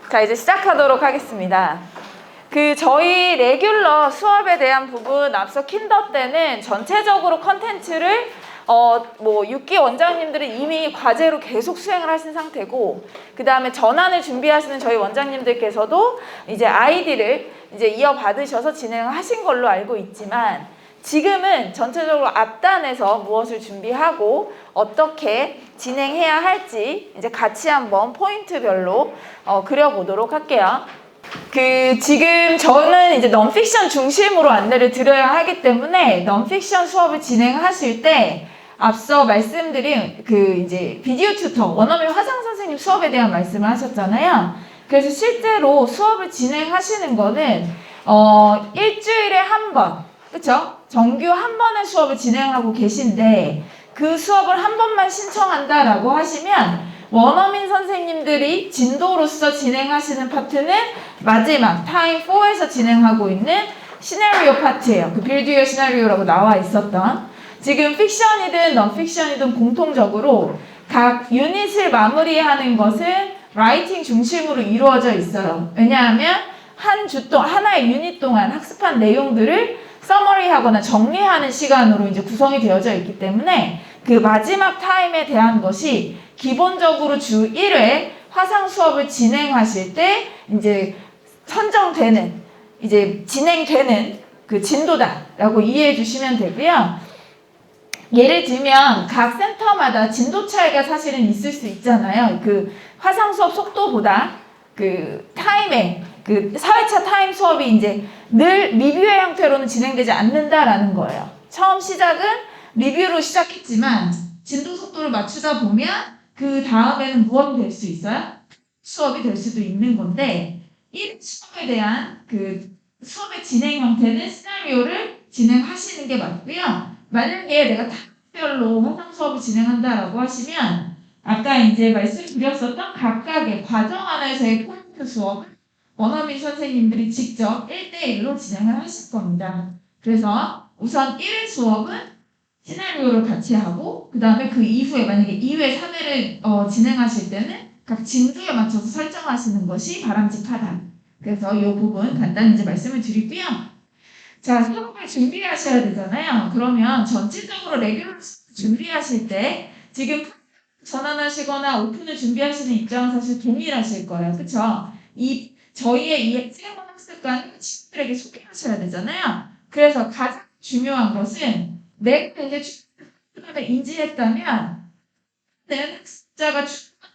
자, 이제 시작하도록 하겠습니다. 저희 레귤러 수업에 대한 부분 앞서 킨더 때는 전체적으로 컨텐츠를 6기 원장님들은 이미 과제로 계속 수행을 하신 상태고, 그 다음에 전환을 준비하시는 저희 원장님들께서도 이제 아이디를 이제 이어받으셔서 진행하신 걸로 알고 있지만, 지금은 전체적으로 앞단에서 무엇을 준비하고 어떻게 진행해야 할지 이제 같이 한번 포인트별로 그려보도록 할게요. 지금 저는 이제 넌픽션 중심으로 안내를 드려야 하기 때문에 넌픽션 수업을 진행하실 때 앞서 말씀드린 이제 비디오 튜터 원어민 화상 선생님 수업에 대한 말씀을 하셨잖아요. 그래서 실제로 수업을 진행하시는 거는 일주일에 한 번, 그쵸? 정규 한 번의 수업을 진행하고 계신데 그 수업을 한 번만 신청한다라고 하시면 원어민 선생님들이 진도로서 진행하시는 파트는 마지막 타임 4에서 진행하고 있는 시나리오 파트예요. 빌드 유어 시나리오라고 나와 있었던, 지금 픽션이든 넌픽션이든 공통적으로 각 유닛을 마무리하는 것은 라이팅 중심으로 이루어져 있어요. 왜냐하면 한 주 동안 하나의 유닛 동안 학습한 내용들을 서머리하거나 정리하는 시간으로 이제 구성이 되어져 있기 때문에 그 마지막 타임에 대한 것이 기본적으로 주 1회 화상 수업을 진행하실 때 이제 선정되는, 이제 진행되는 그 진도다라고 이해해 주시면 되고요. 예를 들면 각 센터마다 진도 차이가 사실은 있을 수 있잖아요. 화상 수업 속도보다 타임에 4회차 타임 수업이 이제 늘 리뷰의 형태로는 진행되지 않는다라는 거예요. 처음 시작은 리뷰로 시작했지만 진도 속도를 맞추다 보면 그 다음에는 무엇이 될 수 있어요? 수업이 될 수도 있는 건데, 이 수업에 대한 수업의 진행 형태는 시나리오를 진행하시는 게 맞고요. 만약에 내가 타임별로 화상 수업을 진행한다라고 하시면 아까 이제 말씀드렸었던 각각의 과정 안에서의 포인트 수업을 원어민 선생님들이 직접 1대1로 진행을 하실 겁니다. 그래서 우선 1회 수업은 시나리오를 같이 하고, 그 다음에 그 이후에 만약에 2회, 3회를 진행하실 때는 각 진도에 맞춰서 설정하시는 것이 바람직하다. 그래서 이 부분 간단히 이제 말씀을 드리고요. 자, 수업을 준비하셔야 되잖아요. 그러면 전체적으로 레귤러 준비하실 때 지금 전환하시거나 오픈을 준비하시는 입장은 사실 동일하실 거예요. 그쵸? 저희의 이 새로운 학습관을 친구들에게 소개하셔야 되잖아요. 그래서 가장 중요한 것은 내가 이제 학습관을 인지했다면 다른 학습자가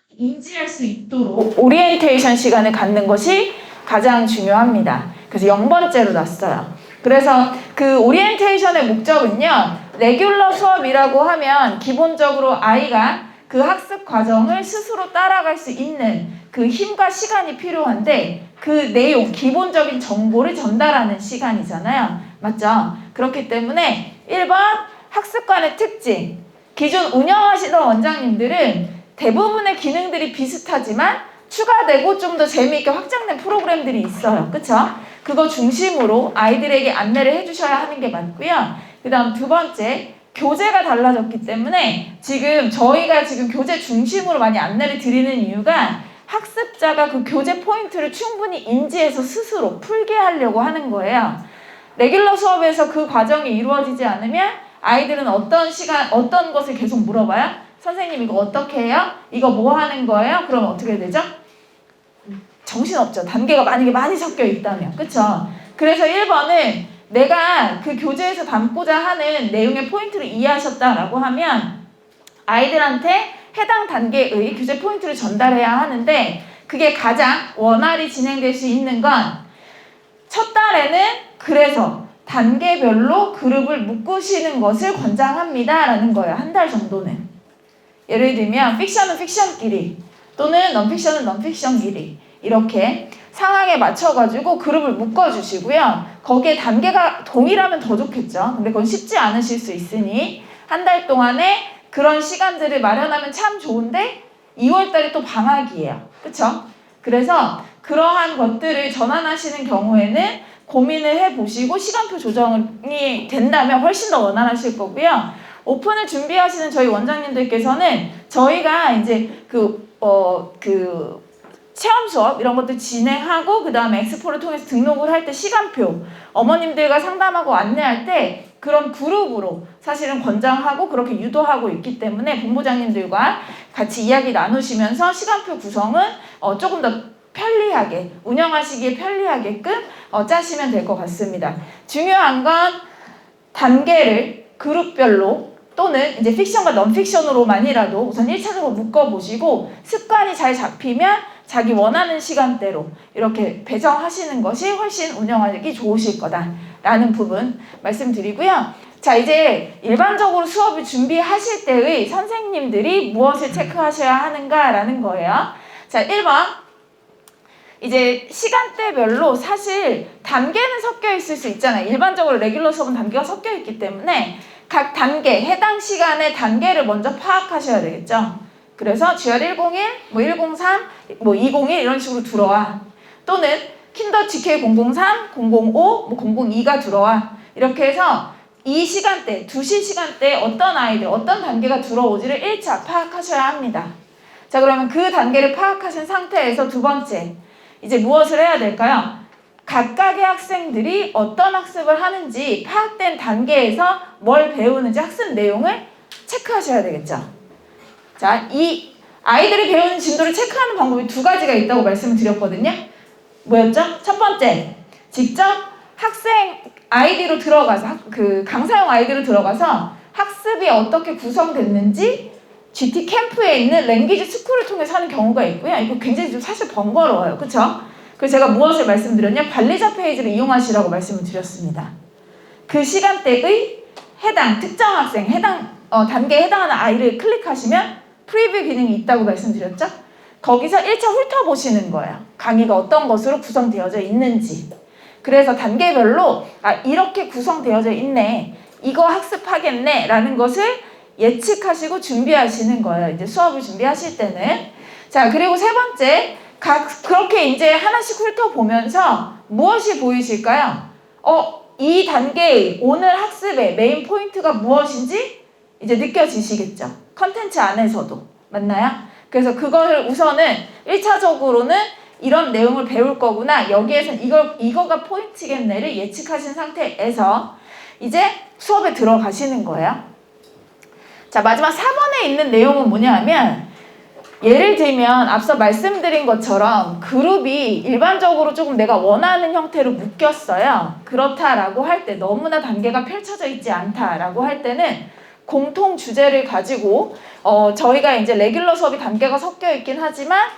인지할 수 있도록 오리엔테이션 시간을 갖는 것이 가장 중요합니다. 그래서 0번째로 놨어요. 그래서 오리엔테이션의 목적은요, 레귤러 수업이라고 하면 기본적으로 아이가 그 학습 과정을 스스로 따라갈 수 있는 그 힘과 시간이 필요한데, 그 내용, 기본적인 정보를 전달하는 시간이잖아요. 맞죠? 그렇기 때문에 1번 학습관의 특징. 기존 운영하시던 원장님들은 대부분의 기능들이 비슷하지만 추가되고 좀 더 재미있게 확장된 프로그램들이 있어요. 그쵸? 그거 중심으로 아이들에게 안내를 해주셔야 하는 게 맞고요. 그 다음 2번째, 교재가 달라졌기 때문에 저희가 지금 교재 중심으로 많이 안내를 드리는 이유가 학습자가 그 교재 포인트를 충분히 인지해서 스스로 풀게 하려고 하는 거예요. 레귤러 수업에서 그 과정이 이루어지지 않으면 아이들은 어떤 것을 계속 물어봐요? 선생님 이거 어떻게 해요? 이거 뭐 하는 거예요? 그럼 어떻게 되죠? 정신없죠. 단계가 만약에 많이 섞여 있다면. 그쵸? 그래서 1번은 내가 그 교재에서 담고자 하는 내용의 포인트를 이해하셨다라고 하면 아이들한테 해당 단계의 교재 포인트를 전달해야 하는데, 그게 가장 원활히 진행될 수 있는 건 첫 달에는 그래서 단계별로 그룹을 묶으시는 것을 권장합니다 라는 거예요. 한 달 정도는. 예를 들면 픽션은 픽션끼리, 또는 넌픽션은 넌픽션끼리, 이렇게 상황에 맞춰가지고 그룹을 묶어주시고요. 거기에 단계가 동일하면 더 좋겠죠. 근데 그건 쉽지 않으실 수 있으니 한 달 동안에 그런 시간들을 마련하면 참 좋은데 2월달에 또 방학이에요. 그쵸? 그래서 그러한 것들을 전환하시는 경우에는 고민을 해보시고 시간표 조정이 된다면 훨씬 더 원활하실 거고요. 오픈을 준비하시는 저희 원장님들께서는 저희가 이제 체험 수업 이런 것들 진행하고 그 다음에 엑스포를 통해서 등록을 할 때 시간표 어머님들과 상담하고 안내할 때 그런 그룹으로 사실은 권장하고 그렇게 유도하고 있기 때문에 본부장님들과 같이 이야기 나누시면서 시간표 구성은 조금 더 편리하게 운영하시기에 편리하게끔 짜시면 될 것 같습니다. 중요한 건 단계를 그룹별로 또는 이제 픽션과 넌픽션으로만이라도 우선 1차적으로 묶어보시고 습관이 잘 잡히면 자기 원하는 시간대로 이렇게 배정하시는 것이 훨씬 운영하기 좋으실 거다라는 부분 말씀드리고요. 자, 이제 일반적으로 수업을 준비하실 때의 선생님들이 무엇을 체크하셔야 하는가라는 거예요. 자, 1번. 이제 시간대별로 사실 단계는 섞여 있을 수 있잖아요. 일반적으로 레귤러 수업은 단계가 섞여 있기 때문에 각 단계, 해당 시간의 단계를 먼저 파악하셔야 되겠죠. 그래서 GR101, 뭐 103, 뭐 201 이런 식으로 들어와. 또는 킨더 GK003, 005, 뭐 002가 들어와. 이렇게 해서 이 시간대, 2시 시간대에 어떤 아이들, 어떤 단계가 들어오지를 1차 파악하셔야 합니다. 자, 그러면 그 단계를 파악하신 상태에서 두 번째, 이제 무엇을 해야 될까요? 각각의 학생들이 어떤 학습을 하는지 파악된 단계에서 뭘 배우는지 학습 내용을 체크하셔야 되겠죠. 자, 이 아이들이 배우는 진도를 체크하는 방법이 두 가지가 있다고 말씀을 드렸거든요. 뭐였죠? 첫 번째, 직접 학생 아이디로 들어가서 그 강사용 아이디로 들어가서 학습이 어떻게 구성됐는지 GT 캠프에 있는 랭귀지 스쿨을 통해서 하는 경우가 있고요. 이거 굉장히 좀 사실 번거로워요. 그쵸? 그래서 제가 무엇을 말씀드렸냐? 관리자 페이지를 이용하시라고 말씀을 드렸습니다. 그 시간대의 해당 특정 학생, 해당 단계에 해당하는 아이를 클릭하시면 프리뷰 기능이 있다고 말씀드렸죠? 거기서 1차 훑어보시는 거예요. 강의가 어떤 것으로 구성되어져 있는지. 그래서 단계별로 이렇게 구성되어져 있네. 이거 학습하겠네. 라는 것을 예측하시고 준비하시는 거예요. 이제 수업을 준비하실 때는. 자, 그리고 세 번째, 그렇게 이제 하나씩 훑어보면서 무엇이 보이실까요? 이 단계의 오늘 학습의 메인 포인트가 무엇인지 이제 느껴지시겠죠? 컨텐츠 안에서도. 맞나요? 그래서 그거를 우선은 1차적으로는 이런 내용을 배울 거구나. 여기에선 이거가 포인트겠네를 예측하신 상태에서 이제 수업에 들어가시는 거예요. 자, 마지막 4번에 있는 내용은 뭐냐 하면 예를 들면 앞서 말씀드린 것처럼 그룹이 일반적으로 조금 내가 원하는 형태로 묶였어요. 그렇다라고 할 때 너무나 단계가 펼쳐져 있지 않다라고 할 때는 공통 주제를 가지고 저희가 이제 레귤러 수업이 단계가 섞여 있긴 하지만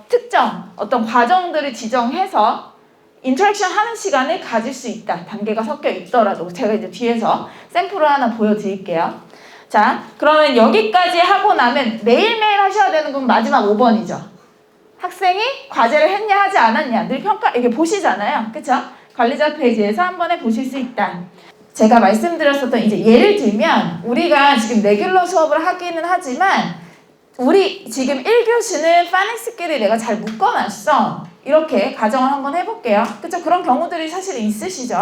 특정 어떤 과정들을 지정해서 인터랙션 하는 시간을 가질 수 있다. 단계가 섞여 있더라도 제가 이제 뒤에서 샘플을 하나 보여드릴게요. 자, 그러면 여기까지 하고 나면 매일매일 하셔야 되는 건 마지막 5번이죠. 학생이 과제를 했냐 하지 않았냐 늘 평가 이게 보시잖아요. 그쵸? 관리자 페이지에서 한 번에 보실 수 있다. 제가 말씀드렸었던 이제 예를 들면 우리가 지금 레귤러 수업을 하기는 하지만 우리 지금 1교시는 파닉스끼리 내가 잘 묶어놨어. 이렇게 가정을 한번 해볼게요. 그쵸? 그런 경우들이 사실 있으시죠?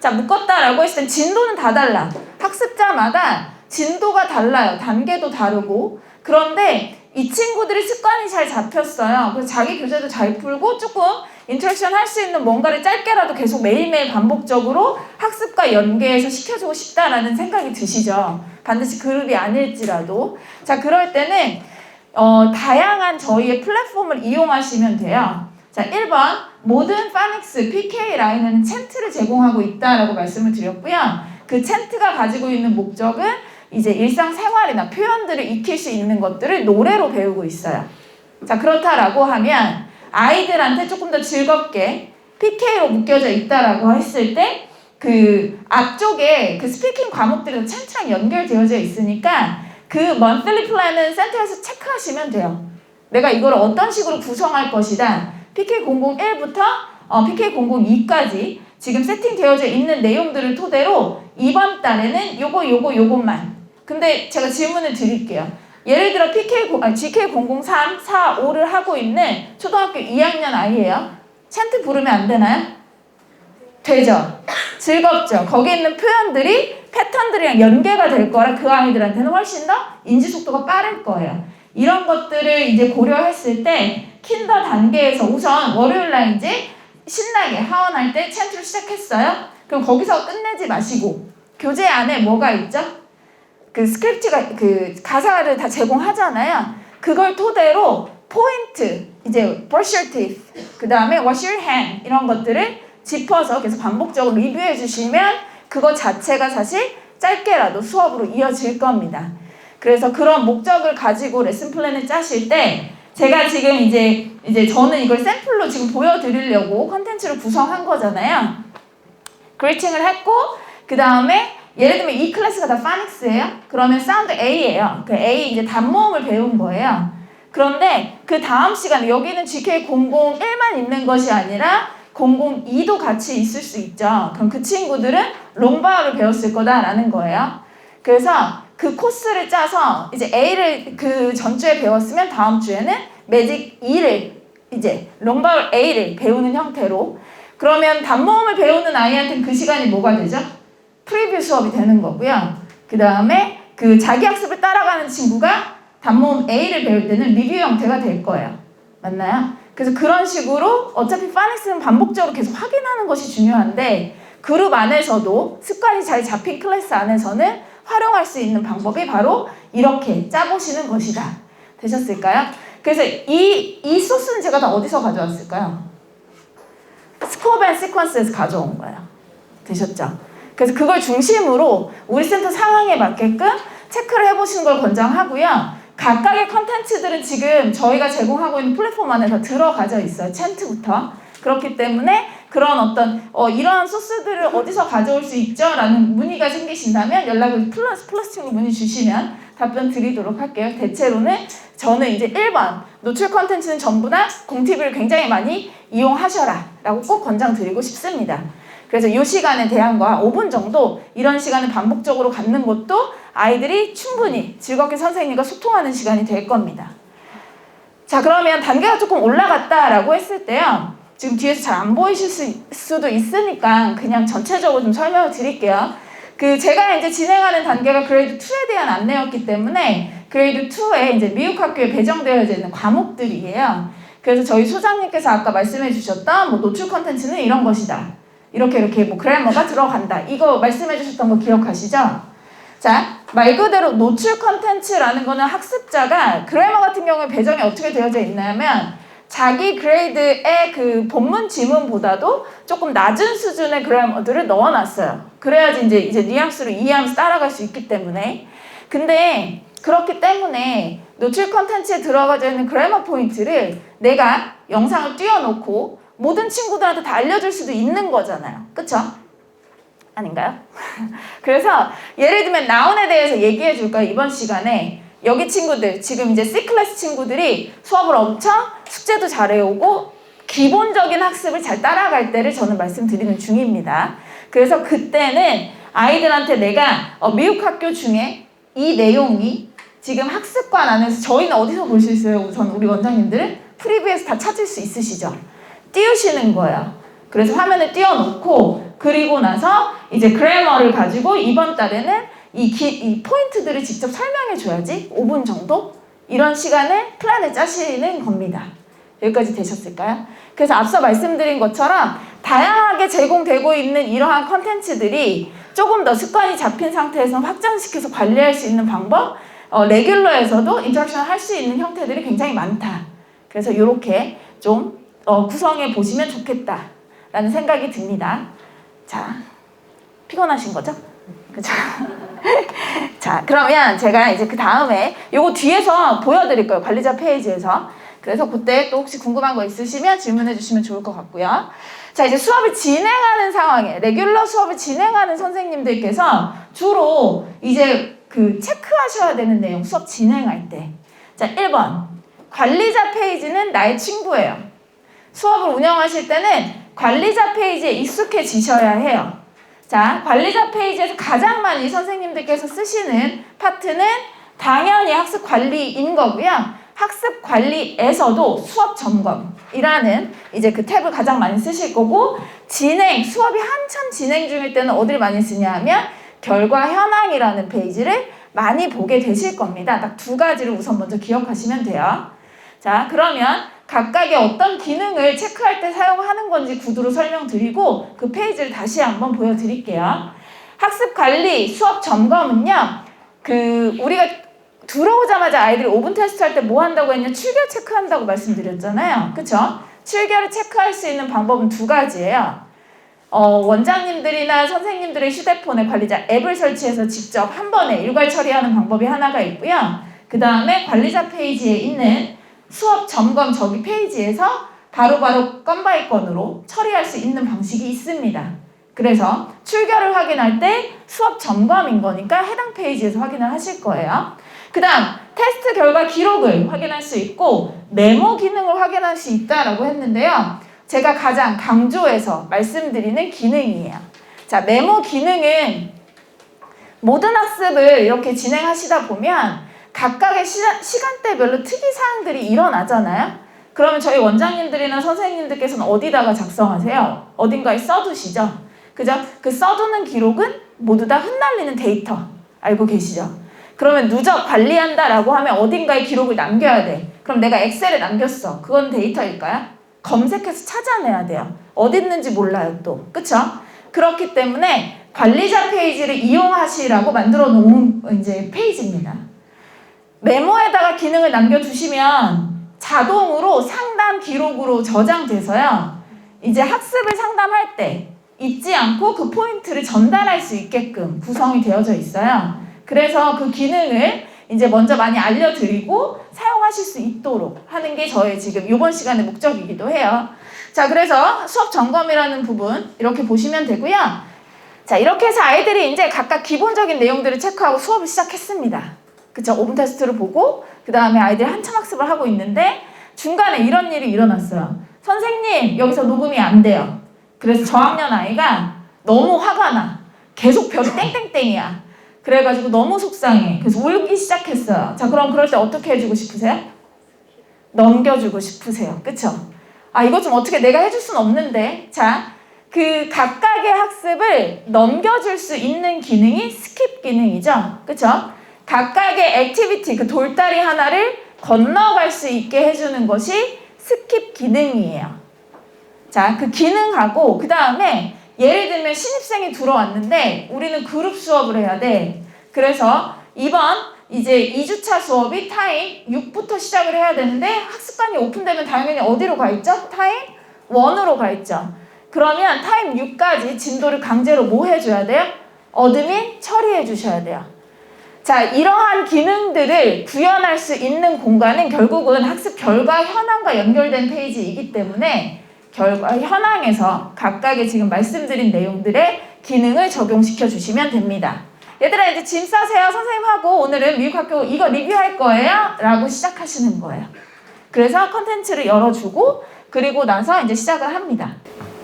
자, 묶었다라고 했을 땐 진도는 다 달라. 학습자마다 진도가 달라요. 단계도 다르고. 그런데 이 친구들이 습관이 잘 잡혔어요. 그래서 자기 교재도 잘 풀고 조금 인터랙션 할 수 있는 뭔가를 짧게라도 계속 매일매일 반복적으로 학습과 연계해서 시켜주고 싶다라는 생각이 드시죠. 반드시 그룹이 아닐지라도. 자, 그럴 때는 다양한 저희의 플랫폼을 이용하시면 돼요. 자, 1번 모든 파닉스 PK 라인은 챈트를 제공하고 있다라고 말씀을 드렸고요. 그 챈트가 가지고 있는 목적은 이제 일상생활이나 표현들을 익힐 수 있는 것들을 노래로 배우고 있어요. 자, 그렇다라고 하면 아이들한테 조금 더 즐겁게 PK로 묶여져 있다라고 했을 때 그 앞쪽에 그 스피킹 과목들이 챈트랑 연결되어져 있으니까 그 monthly plan은 센터에서 체크하시면 돼요. 내가 이걸 어떤 식으로 구성할 것이다. PK001부터 PK002까지 지금 세팅되어져 있는 내용들을 토대로 이번 달에는 요것만. 근데 제가 질문을 드릴게요. 예를 들어 GK003, 4, 5를 하고 있는 초등학교 2학년 아이예요. 챈트 부르면 안 되나요? 되죠. 즐겁죠. 거기 있는 표현들이 패턴들이랑 연계가 될 거라 그 아이들한테는 훨씬 더 인지 속도가 빠를 거예요. 이런 것들을 이제 고려했을 때 킨더 단계에서 우선 월요일 날 이제 신나게 하원할 때 챈트로 시작했어요. 그럼 거기서 끝내지 마시고 교재 안에 뭐가 있죠? 그 스크립트가 그 가사를 다 제공하잖아요. 그걸 토대로 포인트 이제 brush your teeth 그 다음에 wash your hand 이런 것들을 짚어서 계속 반복적으로 리뷰해 주시면 그거 자체가 사실 짧게라도 수업으로 이어질 겁니다. 그래서 그런 목적을 가지고 레슨 플랜을 짜실 때 제가 지금 이제 저는 이걸 샘플로 지금 보여드리려고 컨텐츠를 구성한 거잖아요. 그리팅을 했고 그 다음에 예를 들면 이 클래스가 다 파닉스예요. 그러면 사운드 A예요. 그 A 이제 단모음을 배운 거예요. 그런데 그 다음 시간에 여기는 GK001만 있는 것이 아니라 002도 같이 있을 수 있죠. 그럼 그 친구들은 롱바울을 배웠을 거다라는 거예요. 그래서 그 코스를 짜서 이제 A를 그 전주에 배웠으면 다음 주에는 매직 E를 이제 롱바울 A를 배우는 형태로 그러면 단모음을 배우는 아이한테는 그 시간이 뭐가 되죠? 프리뷰 수업이 되는 거고요. 그 다음에 그 자기 학습을 따라가는 친구가 단모음 A를 배울 때는 리뷰 형태가 될 거예요. 맞나요? 그래서 그런 식으로 어차피 파닉스는 반복적으로 계속 확인하는 것이 중요한데 그룹 안에서도 습관이 잘 잡힌 클래스 안에서는 활용할 수 있는 방법이 바로 이렇게 짜보시는 것이다. 되셨을까요? 그래서 이 소스는 제가 다 어디서 가져왔을까요? 스코어 앤 시퀀스에서 가져온 거예요. 되셨죠? 그래서 그걸 중심으로 우리 센터 상황에 맞게끔 체크를 해보시는 걸 권장하고요. 각각의 컨텐츠들은 지금 저희가 제공하고 있는 플랫폼 안에 다 들어가져 있어요. 챈트부터. 그렇기 때문에 그런 어떤 이러한 소스들을 어디서 가져올 수 있죠? 라는 문의가 생기신다면 연락을 플러스팅으로 문의 주시면 답변 드리도록 할게요. 대체로는 저는 이제 1번 노출 컨텐츠는 전부 다 공TV를 굉장히 많이 이용하셔라 라고 꼭 권장드리고 싶습니다. 그래서 이 시간에 대한 거 한 5분 정도 이런 시간을 반복적으로 갖는 것도 아이들이 충분히 즐겁게 선생님과 소통하는 시간이 될 겁니다. 자, 그러면 단계가 조금 올라갔다라고 했을 때요. 지금 뒤에서 잘 안 보이실 수도 있으니까 그냥 전체적으로 좀 설명을 드릴게요. 제가 이제 진행하는 단계가 그레이드 2에 대한 안내였기 때문에 그레이드 2에 이제 미국 학교에 배정되어 있는 과목들이에요. 그래서 저희 소장님께서 아까 말씀해 주셨던 뭐 노출 컨텐츠는 이런 것이다. 이렇게 뭐 그래머가 들어간다. 이거 말씀해 주셨던 거 기억하시죠? 자, 말 그대로 노출 컨텐츠라는 거는 학습자가 그래머 같은 경우에 배정이 어떻게 되어져 있냐면 자기 그레이드의 그 본문 지문보다도 조금 낮은 수준의 그래머들을 넣어놨어요. 그래야지 이제 뉘앙스로 이해하면서 따라갈 수 있기 때문에. 근데 그렇기 때문에 노출 컨텐츠에 들어가져 있는 그래머 포인트를 내가 영상을 띄워놓고 모든 친구들한테 다 알려줄 수도 있는 거잖아요. 그쵸? 아닌가요? 그래서 예를 들면 나운에 대해서 얘기해 줄까요? 이번 시간에 여기 친구들 지금 이제 C클래스 친구들이 수업을 엄청 숙제도 잘해오고 기본적인 학습을 잘 따라갈 때를 저는 말씀드리는 중입니다. 그래서 그때는 아이들한테 내가 미국 학교 중에 이 내용이 지금 학습관 안에서 저희는 어디서 볼 수 있어요? 우선 우리 원장님들은 프리뷰에서 다 찾을 수 있으시죠? 띄우시는 거예요. 그래서 화면을 띄워놓고 그리고 나서 이제 그래머를 가지고 이번 달에는 이 포인트들을 직접 설명해 줘야지 5분 정도 이런 시간을 플랜을 짜시는 겁니다. 여기까지 되셨을까요? 그래서 앞서 말씀드린 것처럼 다양하게 제공되고 있는 이러한 컨텐츠들이 조금 더 습관이 잡힌 상태에서 확장시켜서 관리할 수 있는 방법 레귤러에서도 인터랙션 할 수 있는 형태들이 굉장히 많다. 그래서 이렇게 좀 구성해 보시면 좋겠다라는 생각이 듭니다. 자, 피곤하신 거죠? 그죠? 자, 그러면 제가 이제 그 다음에 요거 뒤에서 보여드릴 거예요. 관리자 페이지에서. 그래서 그때 또 혹시 궁금한 거 있으시면 질문해 주시면 좋을 것 같고요. 자, 이제 수업을 진행하는 상황에 레귤러 수업을 진행하는 선생님들께서 주로 이제 체크하셔야 되는 내용 수업 진행할 때. 자, 1번. 관리자 페이지는 나의 친구예요. 수업을 운영하실 때는 관리자 페이지에 익숙해지셔야 해요. 자, 관리자 페이지에서 가장 많이 선생님들께서 쓰시는 파트는 당연히 학습 관리인 거고요. 학습 관리에서도 수업 점검이라는 이제 그 탭을 가장 많이 쓰실 거고, 수업이 한참 진행 중일 때는 어디를 많이 쓰냐 하면 결과 현황이라는 페이지를 많이 보게 되실 겁니다. 딱 두 가지를 우선 먼저 기억하시면 돼요. 자, 그러면 각각의 어떤 기능을 체크할 때 사용하는 건지 구두로 설명드리고 그 페이지를 다시 한번 보여드릴게요. 학습 관리, 수업 점검은요. 우리가 들어오자마자 아이들이 5분 테스트 할 때 뭐 한다고 했냐? 출결 체크한다고 말씀드렸잖아요. 그쵸? 출결을 체크할 수 있는 방법은 두 가지예요. 원장님들이나 선생님들의 휴대폰에 관리자 앱을 설치해서 직접 한 번에 일괄 처리하는 방법이 하나가 있고요. 그 다음에 관리자 페이지에 있는 수업 점검 저기 페이지에서 바로바로 건 바이 건으로 처리할 수 있는 방식이 있습니다. 그래서 출결을 확인할 때 수업 점검인 거니까 해당 페이지에서 확인을 하실 거예요. 그 다음 테스트 결과 기록을 확인할 수 있고 메모 기능을 확인할 수 있다라고 했는데요. 제가 가장 강조해서 말씀드리는 기능이에요. 자, 메모 기능은 모든 학습을 이렇게 진행하시다 보면 각각의 시간대별로 특이사항들이 일어나잖아요. 그러면 저희 원장님들이나 선생님들께서는 어디다가 작성하세요? 어딘가에 써두시죠. 그죠? 그 써두는 기록은 모두 다 흩날리는 데이터. 알고 계시죠? 그러면 누적 관리한다라고 하면 어딘가에 기록을 남겨야 돼. 그럼 내가 엑셀에 남겼어. 그건 데이터일까요? 검색해서 찾아내야 돼요. 어디 있는지 몰라요 또. 그쵸? 그렇기 때문에 관리자 페이지를 이용하시라고 만들어 놓은 이제 페이지입니다. 메모에다가 기능을 남겨두시면 자동으로 상담 기록으로 저장돼서요. 이제 학습을 상담할 때 잊지 않고 그 포인트를 전달할 수 있게끔 구성이 되어져 있어요. 그래서 그 기능을 이제 먼저 많이 알려드리고 사용하실 수 있도록 하는 게 저의 지금 이번 시간의 목적이기도 해요. 자, 그래서 수업 점검이라는 부분 이렇게 보시면 되고요. 자, 이렇게 해서 아이들이 이제 각각 기본적인 내용들을 체크하고 수업을 시작했습니다. 그쵸? 5분 테스트를 보고 그 다음에 아이들이 한참 학습을 하고 있는데 중간에 이런 일이 일어났어요. 선생님, 여기서 녹음이 안 돼요. 그래서 저학년 아이가 너무 화가 나. 계속 별이 땡땡땡이야. 그래가지고 너무 속상해. 그래서 울기 시작했어요. 자, 그럼 그럴 때 어떻게 해주고 싶으세요? 넘겨주고 싶으세요. 그쵸? 아, 이거 좀 어떻게 내가 해줄 순 없는데. 자, 그 각각의 학습을 넘겨줄 수 있는 기능이 스킵 기능이죠. 그쵸? 각각의 액티비티, 그 돌다리 하나를 건너갈 수 있게 해주는 것이 스킵 기능이에요. 자, 그 기능하고 그 다음에 예를 들면 신입생이 들어왔는데 우리는 그룹 수업을 해야 돼. 그래서 이번 이제 2주차 수업이 타임 6부터 시작을 해야 되는데 학습관이 오픈되면 당연히 어디로 가 있죠? 타임 1으로 가 있죠. 그러면 타임 6까지 진도를 강제로 뭐 해줘야 돼요? 어드민 처리해 주셔야 돼요. 자, 이러한 기능들을 구현할 수 있는 공간은 결국은 학습 결과 현황과 연결된 페이지이기 때문에 결과 현황에서 각각의 지금 말씀드린 내용들의 기능을 적용시켜 주시면 됩니다. 얘들아 이제 짐 싸세요. 선생님하고 오늘은 미국학교 이거 리뷰할 거예요 라고 시작하시는 거예요. 그래서 컨텐츠를 열어주고 그리고 나서 이제 시작을 합니다.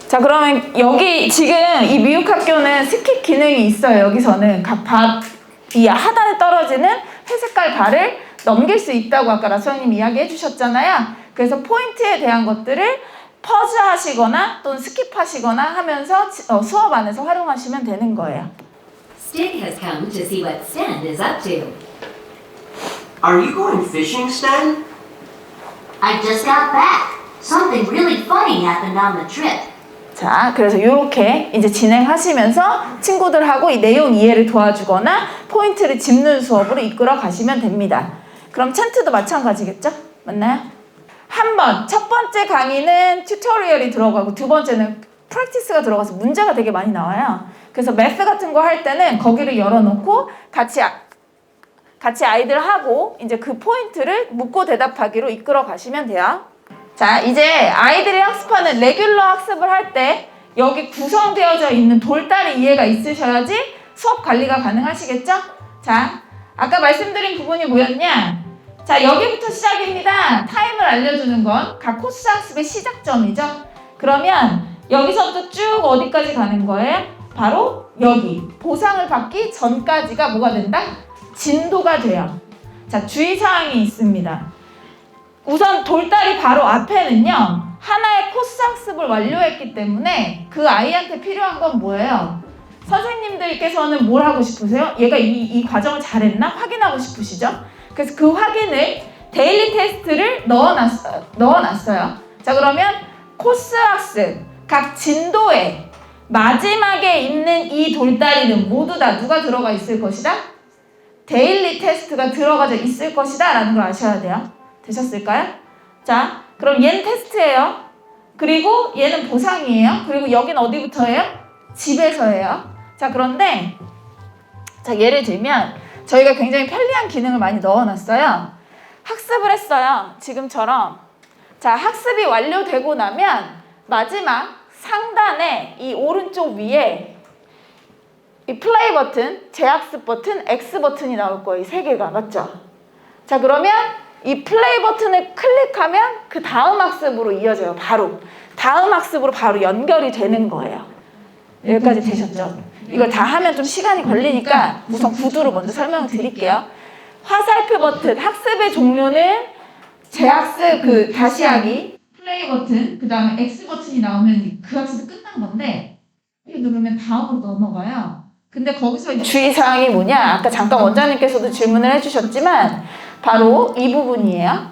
자, 그러면 여기 지금 이 미국학교는 스킵 기능이 있어요. 여기서는 각 이 하단에 떨어지는 회색깔 발을 넘길 수 있다고 아까 라수영님이 이야기해 주셨잖아요. 그래서 포인트에 대한 것들을 퍼즈 하시거나 또는 스킵하시거나 하면서 수업 안에서 활용하시면 되는 거예요. Stig has come to see what Stan is up to. Are you going fishing, Stan? I just got back. Something really funny happened on the trip. 자, 그래서 이렇게 이제 진행하시면서 친구들하고 이 내용 이해를 도와주거나 포인트를 짚는 수업으로 이끌어 가시면 됩니다. 그럼 챈트도 마찬가지겠죠? 맞나요? 첫 번째 강의는 튜토리얼이 들어가고 두 번째는 프랙티스가 들어가서 문제가 되게 많이 나와요. 그래서 매스 같은 거 할 때는 거기를 열어놓고 같이 아이들하고 이제 그 포인트를 묻고 대답하기로 이끌어 가시면 돼요. 자, 이제 아이들이 학습하는 레귤러 학습을 할 때 여기 구성되어져 있는 돌다리 이해가 있으셔야지 수업 관리가 가능하시겠죠? 자, 아까 말씀드린 부분이 뭐였냐? 자, 여기부터 시작입니다. 타임을 알려주는 건 각 코스 학습의 시작점이죠. 그러면 여기서부터 쭉 어디까지 가는 거예요? 바로 여기 보상을 받기 전까지가 뭐가 된다? 진도가 돼요. 자, 주의사항이 있습니다. 우선 돌다리 바로 앞에는요, 하나의 코스 학습을 완료했기 때문에 그 아이한테 필요한 건 뭐예요? 선생님들께서는 뭘 하고 싶으세요? 얘가 이 과정을 잘했나? 확인하고 싶으시죠? 그래서 그 확인을 데일리 테스트를 넣어놨어요. 자, 그러면 코스 학습, 각 진도에 마지막에 있는 이 돌다리는 모두 다 누가 들어가 있을 것이다? 데일리 테스트가 들어가져 있을 것이다 라는 걸 아셔야 돼요. 되셨을까요? 자, 그럼 얘는 테스트예요. 그리고 얘는 보상이에요. 그리고 여기는 어디부터예요? 집에서예요. 자, 그런데 자, 예를 들면 저희가 굉장히 편리한 기능을 많이 넣어놨어요. 학습을 했어요. 지금처럼. 자, 학습이 완료되고 나면 마지막 상단에 이 오른쪽 위에 이 플레이 버튼, 재학습 버튼, X 버튼이 나올 거예요. 이 세 개가. 맞죠? 자, 그러면 이 플레이 버튼을 클릭하면 그 다음 학습으로 이어져요. 바로. 다음 학습으로 바로 연결이 되는 거예요. 여기까지 되셨죠? 이걸 다 하면 좀 시간이 걸리니까 우선 구두로 먼저 설명을 드릴게요. 화살표 버튼, 학습의 종류는 재학습, 다시 하기, 플레이 버튼, 그 다음에 X 버튼이 나오면 그 학습이 끝난 건데, 이거 누르면 다음으로 넘어가요. 근데 거기서 주의사항이 뭐냐? 아까 잠깐 원장님께서도 질문을 해주셨지만 바로 이 부분이에요.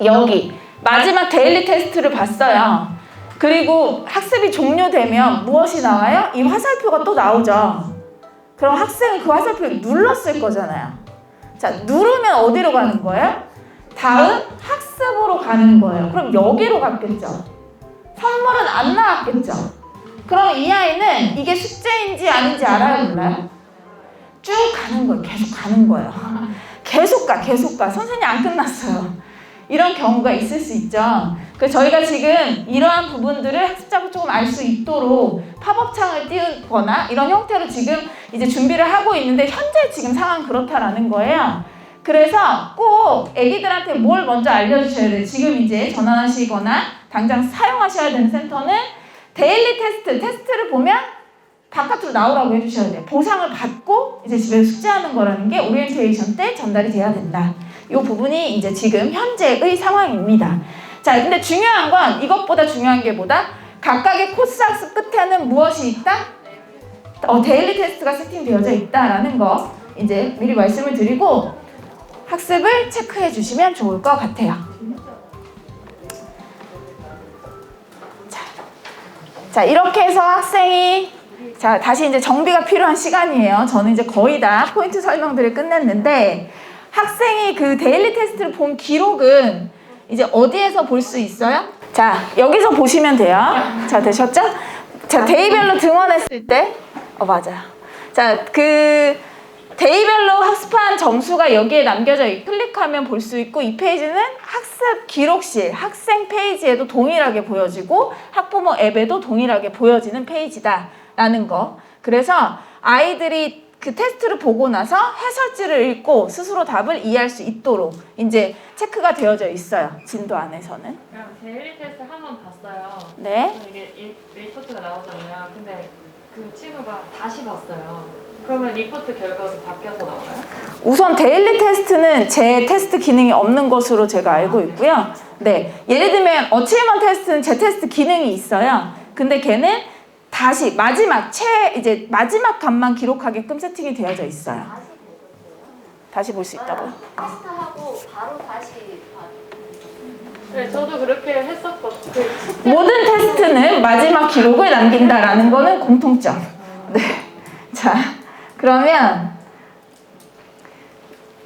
여기 마지막 데일리 테스트를 봤어요. 그리고 학습이 종료되면 무엇이 나와요? 이 화살표가 또 나오죠. 그럼 학생은 그 화살표를 눌렀을 거잖아요. 자, 누르면 어디로 가는 거예요? 다음 학습으로 가는 거예요. 그럼 여기로 갔겠죠. 선물은 안 나왔겠죠. 그럼 이 아이는 이게 숙제인지 아닌지 알아요, 몰라요? 쭉 가는 거예요. 계속 가는 거예요. 계속 가. 선생님 안 끝났어요. 이런 경우가 있을 수 있죠. 그래서 저희가 지금 이러한 부분들을 학습자가 조금 알 수 있도록 팝업창을 띄우거나 이런 형태로 지금 이제 준비를 하고 있는데 현재 지금 상황 그렇다라는 거예요. 그래서 꼭 애기들한테 뭘 먼저 알려주셔야 돼요. 지금 이제 전환하시거나 당장 사용하셔야 되는 센터는 데일리 테스트를 보면 바깥으로 나오라고 해주셔야 돼요. 보상을 받고 이제 집에서 숙제하는 거라는 게 오리엔테이션 때 전달이 돼야 된다. 이 부분이 이제 지금 현재의 상황입니다. 자, 근데 중요한 건 이것보다 중요한 게 뭐다? 각각의 코스 학습 끝에는 무엇이 있다? 데일리 테스트가 세팅되어져 있다라는 거 이제 미리 말씀을 드리고 학습을 체크해 주시면 좋을 것 같아요. 자, 이렇게 해서 학생이 자, 다시 이제 정비가 필요한 시간이에요. 저는 이제 거의 다 포인트 설명들을 끝냈는데 학생이 그 데일리 테스트를 본 기록은 이제 어디에서 볼 수 있어요? 자, 여기서 보시면 돼요. 자, 되셨죠? 자, 데이별로 등원했을 때 맞아요. 자, 그 데이별로 학습한 점수가 여기에 남겨져 있고 클릭하면 볼 수 있고 이 페이지는 학습 기록실, 학생 페이지에도 동일하게 보여지고 학부모 앱에도 동일하게 보여지는 페이지다라는 거. 그래서 아이들이 그 테스트를 보고 나서 해설지를 읽고 스스로 답을 이해할 수 있도록 이제 체크가 되어져 있어요. 진도 안에서는. 그럼 데일리 테스트 한 번 봤어요. 네. 이게 리포트가 나오잖아요. 근데 그 친구가 다시 봤어요. 그러면 리포트 결과가 바뀌어서 나와요? 우선 데일리 테스트는 제 테스트 기능이 없는 것으로 제가 알고 있고요. 네. 예를 들면 어치먼트 테스트는 제 테스트 기능이 있어요. 근데 걔는 다시 이제 마지막 값만 기록하게끔 세팅이 되어져 있어요. 다시 볼 수 있다고요? 테스트하고 바로 다시 네, 저도 그렇게 했었거든요. 모든 테스트는 마지막 기록을 남긴다라는 거는 공통점. 네. 자, 그러면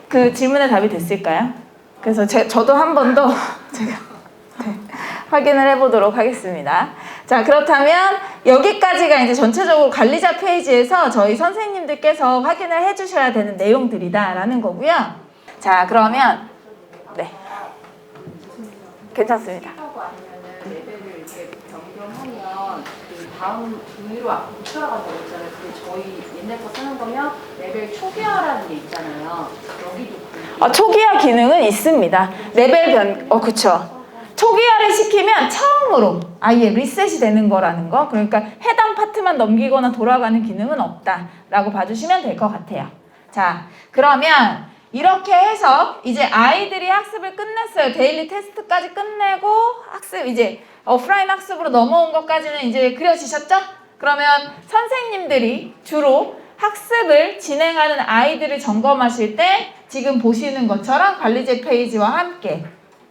그 질문에 답이 됐을까요? 그래서 저도 한 번 더 제가 확인을 해보도록 하겠습니다. 자, 그렇다면 여기까지가 이제 전체적으로 관리자 페이지에서 저희 선생님들께서 확인을 해주셔야 되는 내용들이다라는 거고요. 자, 그러면 네, 괜찮습니다. 아니면은 레벨을 이렇게 변경하면 그 다음 위로 앞으로 못 들어간다고 했잖아요. 근데 저희 옛날 거 쓰는 거면 레벨 초기화라는 게 있잖아요. 여기도 초기화 기능은 있습니다. 레벨 그쵸. 초기화를 시키면 처음으로 아예 리셋이 되는 거라는 거. 그러니까 해당 파트만 넘기거나 돌아가는 기능은 없다라고 봐주시면 될 것 같아요. 자, 그러면 이렇게 해서 이제 아이들이 학습을 끝냈어요. 데일리 테스트까지 끝내고 학습 이제 오프라인 학습으로 넘어온 것까지는 이제 그려지셨죠? 그러면 선생님들이 주로 학습을 진행하는 아이들을 점검하실 때 지금 보시는 것처럼 관리제 페이지와 함께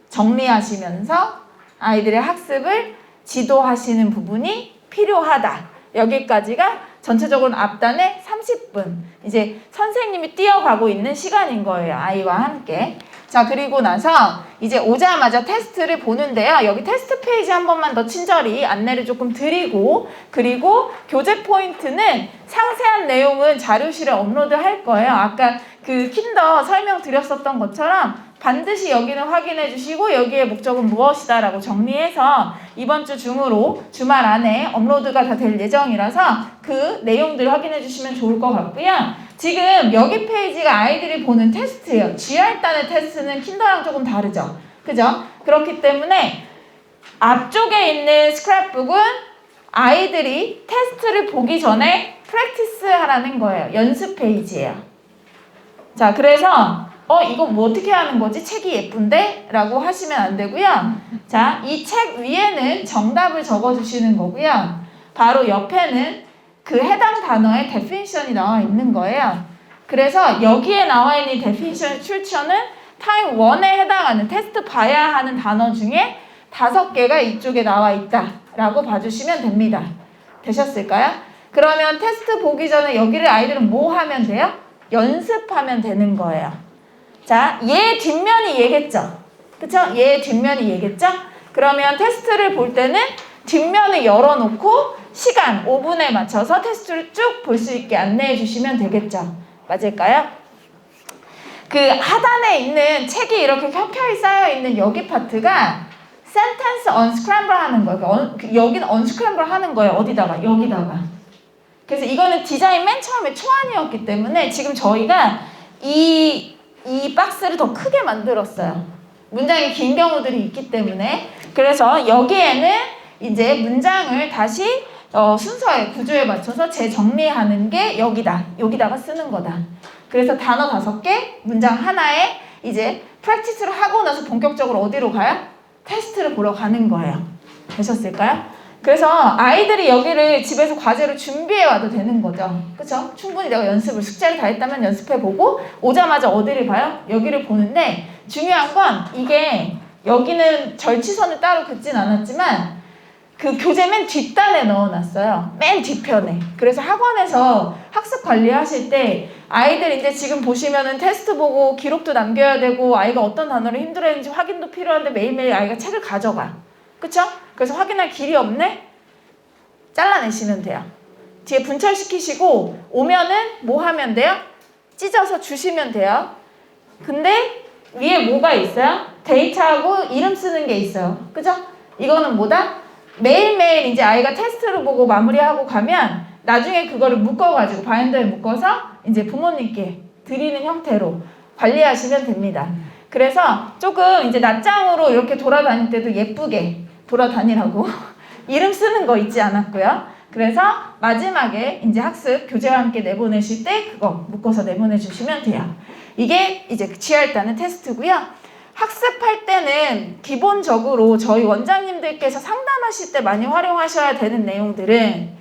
정리하시면서 아이들의 학습을 지도하시는 부분이 필요하다. 여기까지가 전체적으로 앞단에 30분. 이제 선생님이 뛰어가고 있는 시간인 거예요. 아이와 함께. 자, 그리고 나서 이제 오자마자 테스트를 보는데요. 여기 테스트 페이지 한 번만 더 친절히 안내를 조금 드리고, 그리고 교재 포인트는 상세한 내용은 자료실에 업로드 할 거예요. 아까 그 킨더 설명 드렸었던 것처럼 반드시 여기는 확인해 주시고 여기의 목적은 무엇이다 라고 정리해서 이번 주 중으로 주말 안에 업로드가 다 될 예정이라서 그 내용들 확인해 주시면 좋을 것 같고요. 지금 여기 페이지가 아이들이 보는 테스트예요. GR단의 테스트는 킨더랑 조금 다르죠. 그죠? 그렇기 때문에 앞쪽에 있는 스크랩북은 아이들이 테스트를 보기 전에 프랙티스 하라는 거예요. 연습 페이지예요. 자, 그래서 이거 뭐 어떻게 하는 거지? 책이 예쁜데? 라고 하시면 안 되고요. 자, 이 책 위에는 정답을 적어주시는 거고요. 바로 옆에는 그 해당 단어의 데피니션이 나와 있는 거예요. 그래서 여기에 나와 있는 데피니션 출처는 타임 1에 해당하는 테스트 봐야 하는 단어 중에 5개가 이쪽에 나와 있다 라고 봐주시면 됩니다. 되셨을까요? 그러면 테스트 보기 전에 여기를 아이들은 뭐 하면 돼요? 연습하면 되는 거예요. 자, 얘 뒷면이 얘겠죠? 그쵸? 얘 뒷면이 얘겠죠? 그러면 테스트를 볼 때는 뒷면을 열어놓고 시간 5분에 맞춰서 테스트를 쭉 볼 수 있게 안내해 주시면 되겠죠? 맞을까요? 그 하단에 있는 책이 이렇게 켜켜이 쌓여있는 여기 파트가 sentence unscramble 하는 거예요. 여기는 unscramble 하는 거예요. 어디다가? 여기다가. 그래서 이거는 디자인 맨 처음에 초안이었기 때문에 지금 저희가 이 박스를 더 크게 만들었어요. 문장이 긴 경우들이 있기 때문에. 그래서 여기에는 이제 문장을 다시 순서에 구조에 맞춰서 재정리하는 게 여기다가 쓰는 거다. 그래서 단어 5개, 문장 하나에 이제 프랙티스를 하고 나서 본격적으로 어디로 가요? 테스트를 보러 가는 거예요. 되셨을까요? 그래서 아이들이 여기를 집에서 과제로 준비해 와도 되는 거죠. 그쵸? 충분히 내가 연습을, 숙제를 다 했다면 연습해보고 오자마자 어디를 봐요? 여기를 보는데 중요한 건 이게 여기는 절치선을 따로 긋진 않았지만 그 교재 맨 뒷단에 넣어놨어요. 맨 뒤편에. 그래서 학원에서 학습 관리하실 때 아이들 이제 지금 보시면은 테스트 보고 기록도 남겨야 되고 아이가 어떤 단어를 힘들어했는지 확인도 필요한데 매일매일 아이가 책을 가져가. 그쵸? 그래서 확인할 길이 없네? 잘라내시면 돼요. 뒤에 분철시키시고 오면은 뭐 하면 돼요? 찢어서 주시면 돼요. 근데 위에 뭐가 있어요? 데이트하고 이름 쓰는 게 있어요. 그죠? 이거는 뭐다? 매일매일 이제 아이가 테스트를 보고 마무리하고 가면 나중에 그거를 묶어가지고 바인더에 묶어서 이제 부모님께 드리는 형태로 관리하시면 됩니다. 그래서 조금 이제 낱장으로 이렇게 돌아다닐 때도 예쁘게 돌아다니라고 이름 쓰는 거 있지 않았고요. 그래서 마지막에 이제 학습 교재와 함께 내보내실 때 그거 묶어서 내보내 주시면 돼요. 이게 이제 GR단의 테스트고요. 학습할 때는 기본적으로 저희 원장님들께서 상담하실 때 많이 활용하셔야 되는 내용들은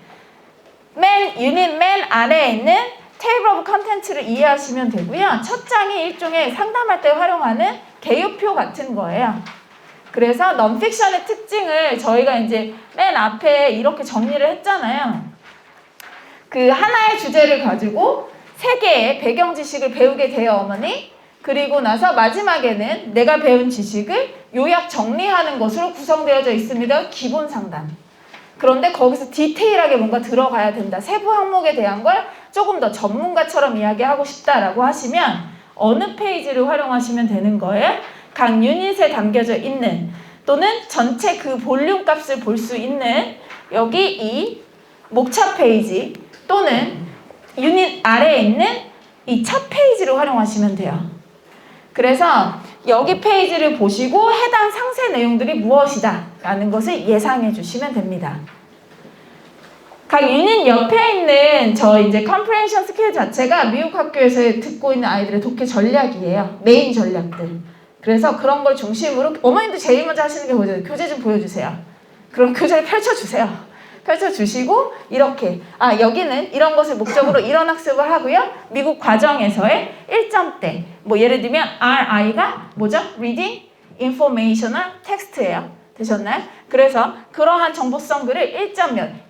유닛 맨 아래에 있는 테이블 오브 컨텐츠를 이해하시면 되고요. 첫 장이 일종의 상담할 때 활용하는 개요표 같은 거예요. 그래서 넌픽션의 특징을 저희가 이제 맨 앞에 이렇게 정리를 했잖아요. 그 하나의 주제를 가지고 3개의 배경 지식을 배우게 돼요, 어머니. 그리고 나서 마지막에는 내가 배운 지식을 요약 정리하는 것으로 구성되어져 있습니다. 기본 상담. 그런데 거기서 디테일하게 뭔가 들어가야 된다. 세부 항목에 대한 걸 조금 더 전문가처럼 이야기하고 싶다라고 하시면 어느 페이지를 활용하시면 되는 거예요? 각 유닛에 담겨져 있는 또는 전체 그 볼륨 값을 볼 수 있는 여기 이 목차 페이지 또는 유닛 아래에 있는 이 첫 페이지를 활용하시면 돼요. 그래서 여기 페이지를 보시고 해당 상세 내용들이 무엇이다 라는 것을 예상해 주시면 됩니다. 각 유닛 옆에 있는 저 이제 컴프레hen션 스킬 자체가 미국 학교에서 듣고 있는 아이들의 독해 전략이에요. 메인 전략들. 그래서 그런 걸 중심으로 어머님도 제일 먼저 하시는 게 뭐죠? 교재 좀 보여주세요. 그럼 교재를 펼쳐주세요. 펼쳐주시고 이렇게 여기는 이런 것을 목적으로 이런 학습을 하고요. 미국 과정에서의 1점대 뭐 예를 들면 RI가 뭐죠? Reading Informational Text예요. 되셨나요? 그래서 그러한 정보성 글을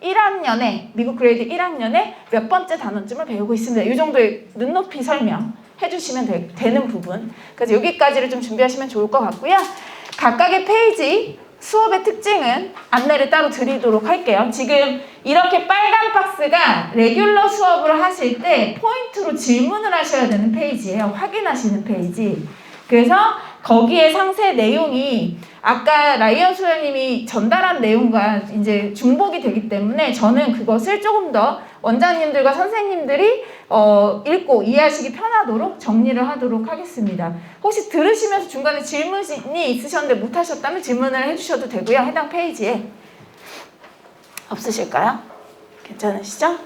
1학년에 미국 그레이드 1학년에 몇 번째 단원쯤을 배우고 있습니다. 이 정도의 눈높이 설명 해주시면 되는 부분. 그래서 여기까지를 좀 준비하시면 좋을 것 같고요. 각각의 페이지 수업의 특징은 안내를 따로 드리도록 할게요. 지금 이렇게 빨간 박스가 레귤러 수업을 하실 때 포인트로 질문을 하셔야 되는 페이지예요. 확인하시는 페이지. 그래서 거기에 상세 내용이 아까 라이언 소장님이 전달한 내용과 이제 중복이 되기 때문에 저는 그것을 조금 더 원장님들과 선생님들이 읽고 이해하시기 편하도록 정리를 하도록 하겠습니다. 혹시 들으시면서 중간에 질문이 있으셨는데 못하셨다면 질문을 해주셔도 되고요. 해당 페이지에 없으실까요? 괜찮으시죠?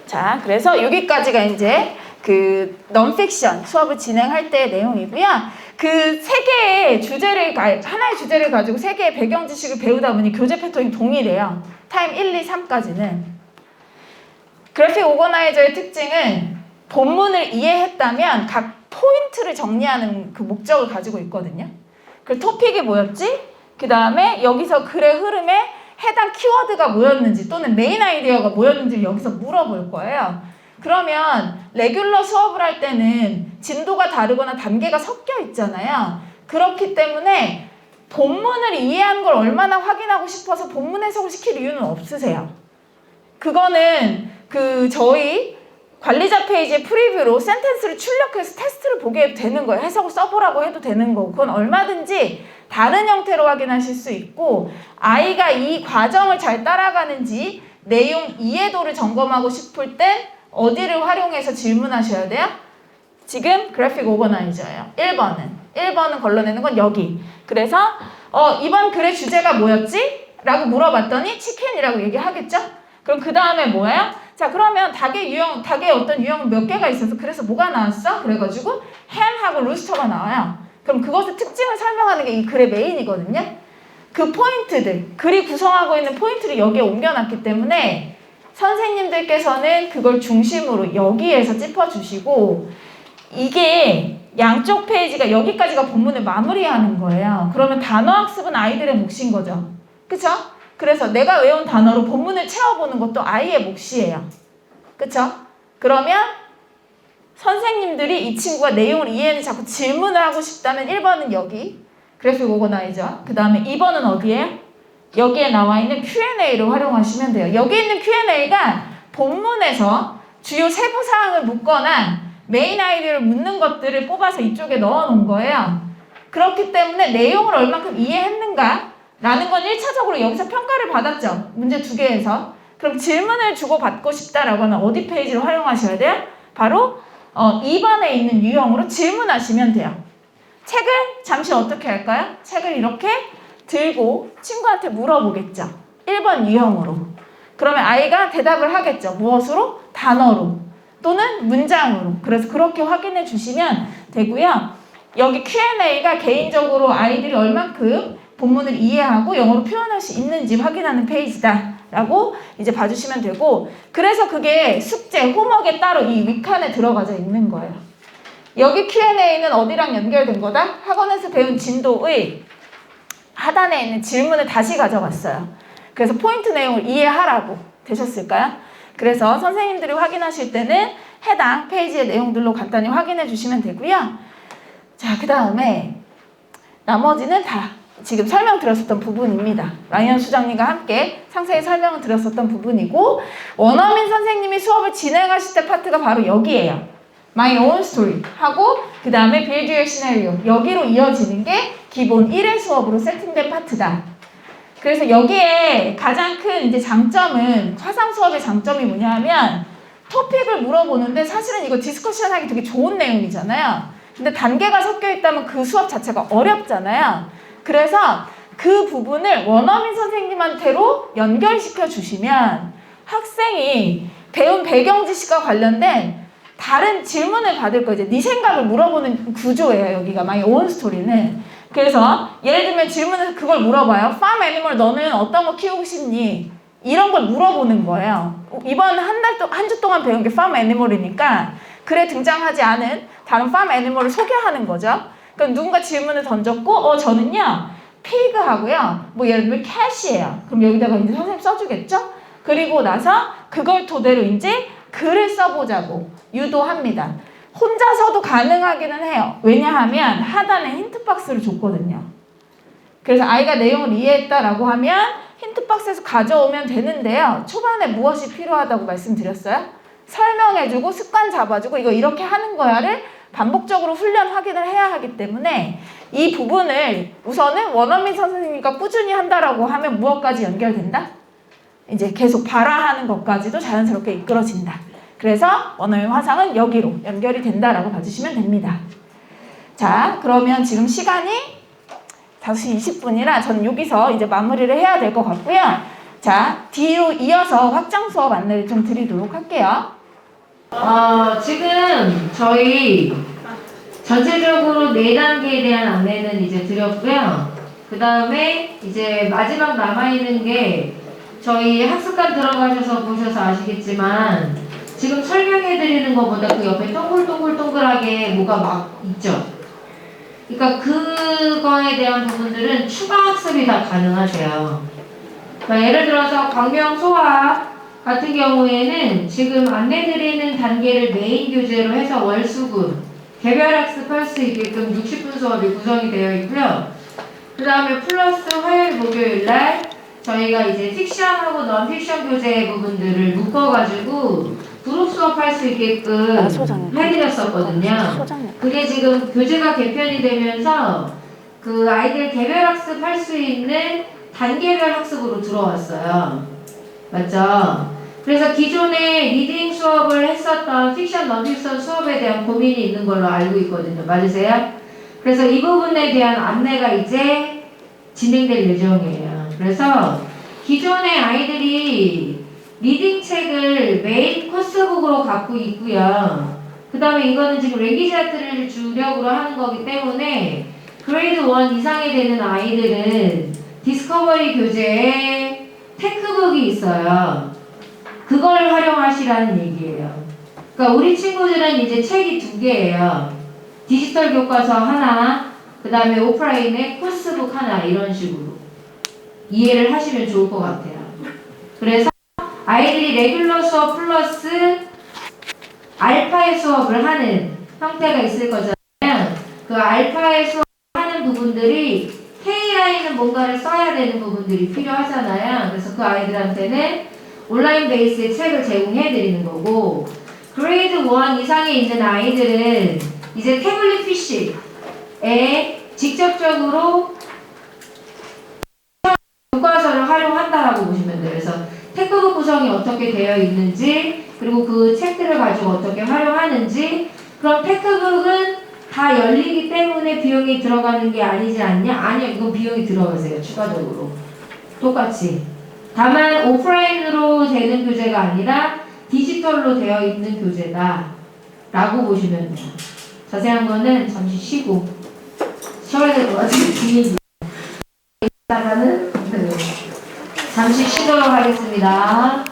자, 그래서 여기까지가 이제 그 넌픽션 수업을 진행할 때의 내용이고요. 그 세 개의 주제를 하나의 주제를 가지고 세 개의 배경 지식을 배우다 보니 교재 패턴이 동일해요. 타임 1, 2, 3까지는. 그래픽 오거나이저의 특징은 본문을 이해했다면 각 포인트를 정리하는 그 목적을 가지고 있거든요. 그 토픽이 뭐였지? 그 다음에 여기서 글의 흐름에 해당 키워드가 뭐였는지 또는 메인 아이디어가 뭐였는지 여기서 물어볼 거예요. 그러면 레귤러 수업을 할 때는 진도가 다르거나 단계가 섞여 있잖아요. 그렇기 때문에 본문을 이해하는 걸 얼마나 확인하고 싶어서 본문 해석을 시킬 이유는 없으세요. 그거는 저희 관리자 페이지의 프리뷰로 센텐스를 출력해서 테스트를 보게 해도 되는 거예요. 해석을 써보라고 해도 되는 거고 그건 얼마든지 다른 형태로 확인하실 수 있고 아이가 이 과정을 잘 따라가는지 내용 이해도를 점검하고 싶을 땐 어디를 활용해서 질문하셔야 돼요? 지금 그래픽 오거나이저예요. 1번은 걸러내는 건 여기. 그래서 이번 글의 주제가 뭐였지? 라고 물어봤더니 치킨이라고 얘기하겠죠? 그럼 그 다음에 뭐예요? 자, 그러면 닭의 어떤 유형은 몇 개가 있어서 그래서 뭐가 나왔어? 그래가지고 햄하고 루스터가 나와요. 그럼 그것의 특징을 설명하는 게 이 글의 메인이거든요. 그 포인트들, 글이 구성하고 있는 포인트를 여기에 옮겨놨기 때문에 선생님들께서는 그걸 중심으로 여기에서 짚어주시고 이게 양쪽 페이지가 여기까지가 본문을 마무리하는 거예요. 그러면 단어 학습은 아이들의 몫인 거죠. 그쵸? 그래서 내가 외운 단어로 본문을 채워보는 것도 아이의 몫이에요. 그쵸? 그러면 선생님들이 이 친구가 내용을 이해하는지 자꾸 질문을 하고 싶다면 1번은 여기 그래픽 오거나이저 그 다음에 2번은 어디에요? 여기에 나와 있는 Q&A를 활용하시면 돼요. 여기 있는 Q&A가 본문에서 주요 세부사항을 묻거나 메인 아이디어를 묻는 것들을 뽑아서 이쪽에 넣어 놓은 거예요. 그렇기 때문에 내용을 얼마큼 이해했는가 라는 건 1차적으로 여기서 평가를 받았죠. 문제 2개에서. 그럼 질문을 주고받고 싶다라고 하면 어디 페이지를 활용하셔야 돼요? 바로 2번에 있는 유형으로 질문하시면 돼요. 책을 잠시 어떻게 할까요? 책을 이렇게 들고 친구한테 물어보겠죠. 1번 유형으로. 그러면 아이가 대답을 하겠죠. 무엇으로? 단어로 또는 문장으로. 그래서 그렇게 확인해 주시면 되고요. 여기 Q&A가 개인적으로 아이들이 얼만큼 본문을 이해하고 영어로 표현할 수 있는지 확인하는 페이지다 라고 이제 봐주시면 되고 그래서 그게 숙제, 홈워크에 따로 이 윗칸에 들어가져 있는 거예요. 여기 Q&A는 어디랑 연결된 거다? 학원에서 배운 진도의 하단에 있는 질문을 다시 가져갔어요. 그래서 포인트 내용을 이해하라고 되셨을까요? 그래서 선생님들이 확인하실 때는 해당 페이지의 내용들로 간단히 확인해 주시면 되고요. 자, 그 다음에 나머지는 다 지금 설명드렸었던 부분입니다. 라이언 수장님과 함께 상세히 설명을 드렸었던 부분이고 원어민 선생님이 수업을 진행하실 때 파트가 바로 여기예요. My own story 하고 그 다음에 build your scenario 여기로 이어지는 게 기본 1회 수업으로 세팅된 파트다. 그래서 여기에 가장 큰 이제 장점은 화상 수업의 장점이 뭐냐면 토픽을 물어보는데 사실은 이거 디스커션하기 되게 좋은 내용이잖아요. 근데 단계가 섞여 있다면 그 수업 자체가 어렵잖아요. 그래서 그 부분을 원어민 선생님한테로 연결시켜 주시면 학생이 배운 배경 지식과 관련된 다른 질문을 받을 거예요. 이제 네 생각을 물어보는 구조예요. 여기가 My own story는. 그래서 예를 들면 질문을 그걸 물어봐요. Farm animal 너는 어떤 거 키우고 싶니? 이런 걸 물어보는 거예요. 이번 한 주 동안 배운 게 farm animal이니까 글에 등장하지 않은 다른 farm animal을 소개하는 거죠. 그럼 누군가 질문을 던졌고, 저는요, pig하고요, 뭐 예를 들면 cat이에요. 그럼 여기다가 이제 선생님 써주겠죠? 그리고 나서 그걸 토대로 이제 글을 써보자고 유도합니다. 혼자서도 가능하기는 해요. 왜냐하면 하단에 힌트 박스를 줬거든요. 그래서 아이가 내용을 이해했다라고 하면 힌트 박스에서 가져오면 되는데요. 초반에 무엇이 필요하다고 말씀드렸어요? 설명해주고 습관 잡아주고 이거 이렇게 하는 거야를 반복적으로 훈련 확인을 해야 하기 때문에 이 부분을 우선은 원어민 선생님과 꾸준히 한다라고 하면 무엇까지 연결된다? 이제 계속 발화하는 것까지도 자연스럽게 이끌어진다. 그래서 원어민 화상은 여기로 연결이 된다라고 봐주시면 됩니다. 자, 그러면 지금 시간이 5시 20분이라 저는 여기서 이제 마무리를 해야 될 것 같고요. 자, 뒤로 이어서 확장 수업 안내를 좀 드리도록 할게요. 지금 저희 전체적으로 4단계에 대한 안내는 이제 드렸고요. 그 다음에 이제 마지막 남아있는 게 저희 학습관 들어가셔서 보셔서 아시겠지만 지금 설명해드리는 것보다 그 옆에 동글동글동글하게 뭐가 막 있죠. 그러니까 그거에 대한 부분들은 추가 학습이 다 가능하세요. 그러니까 예를 들어서 광명 소화 같은 경우에는 지금 안내드리는 단계를 메인 교재로 해서 월수금, 개별 학습할 수 있게끔 60분 수업이 구성이 되어 있고요. 그 다음에 플러스 화요일, 목요일 날 저희가 이제 픽션하고 넌픽션 교재 부분들을 묶어가지고 그룹 수업할 수 있게끔 해드렸었거든요. 그게 지금 교재가 개편이 되면서 그 아이들 개별 학습할 수 있는 단계별 학습으로 들어왔어요. 맞죠? 그래서 기존에 리딩 수업을 했었던 픽션, 넌픽션 수업에 대한 고민이 있는 걸로 알고 있거든요. 맞으세요? 그래서 이 부분에 대한 안내가 이제 진행될 예정이에요. 그래서 기존의 아이들이 리딩 책을 메인 코스북으로 갖고 있고요. 그 다음에 이거는 지금 랭귀지 아트를 주력으로 하는 거기 때문에 그레이드 1 이상이 되는 아이들은 디스커버리 교재에 테크북이 있어요. 그걸 활용하시라는 얘기예요. 그러니까 우리 친구들은 이제 책이 2개예요. 디지털 교과서 하나, 그 다음에 오프라인에 코스북 하나, 이런 식으로 이해를 하시면 좋을 것 같아요. 그래서 아이들이 레귤러 수업 플러스 알파의 수업을 하는 형태가 있을 거잖아요. 그 알파의 수업을 하는 부분들이 K라인은 뭔가를 써야 되는 부분들이 필요하잖아요. 그래서 그 아이들한테는 온라인 베이스의 책을 제공해 드리는 거고, 그레이드 1 이상에 있는 아이들은 이제 태블릿 PC에 직접적으로 교과서를 활용한다라고 보시면 돼요. 그래서 테크북 구성이 어떻게 되어 있는지, 그리고 그 책들을 가지고 어떻게 활용하는지. 그럼 테크북은 다 열리기 때문에 비용이 들어가는 게 아니지 않냐? 아니요, 이건 비용이 들어가세요. 추가적으로 똑같이. 다만 오프라인으로 되는 교재가 아니라 디지털로 되어 있는 교재다 라고 보시면 돼요. 자세한 거는 잠시 쉬고 쉬어야 될 것 같은데 이따가는 잠시 쉬도록 하겠습니다.